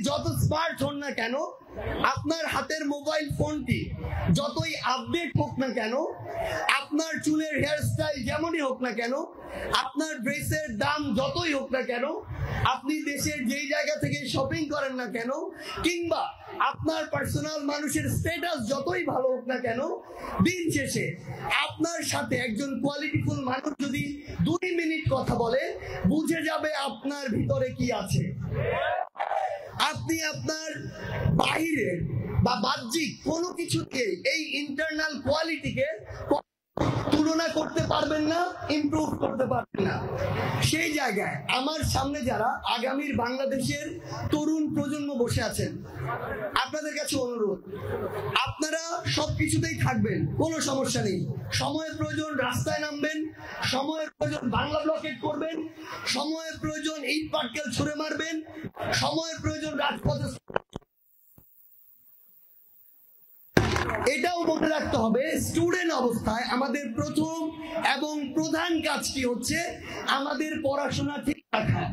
যত স্মার্ট হন না কেন, আপনার হাতের মোবাইল ফোনটি যতই আপডেট হোক না কেন, আপনার চুলের হেয়ারস্টাইল যেমনই হোক না কেন, আপনার ড্রেসের দাম যতই হোক না কেন, আপনি দেশের যেই জায়গা থেকে শপিং করেন না কেন, কিংবা আপনার পার্সোনাল মানুষের স্ট্যাটাস যতই ভালো হোক না কেন, দিন শেষে আপনার সাথে একজন কোয়ালিটিফুল মানুষ যদি 2 মিনিট কথা বলে, বুঝে যাবে আপনার ভিতরে কি আছে। আপনি আপনার বাহিরের বা বাহ্যিক কোনো কিছুকে, এই ইন্টারনাল কোয়ালিটিকে তুলনা করতে পারবেন না, ইমপ্রুভ করতে পারবেন না। সেই জায়গায় আমার সামনে যারা আগামীর বাংলাদেশের তরুণ প্রজন্ম বসে আছেন, আপনাদের কাছে অনুরোধ, আপনারা সবকিছুতেই থাকবেন, কোনো সমস্যা নেই। সময়ের প্রয়োজন রাস্তায় নামবেন, সময়ের প্রয়োজন বাংলা ব্লকেট করবেন, সময়ের প্রয়োজন ইট পাটকেল ছুঁড়ে মারবেন, সময়ের প্রয়োজন রাজপথে। এটাও মনে রাখতে হবে, স্টুডেন্ট অবস্থায় আমাদের প্রথম এবং প্রধান কাজটি হচ্ছে আমাদের পড়াশোনা ঠিক রাখা।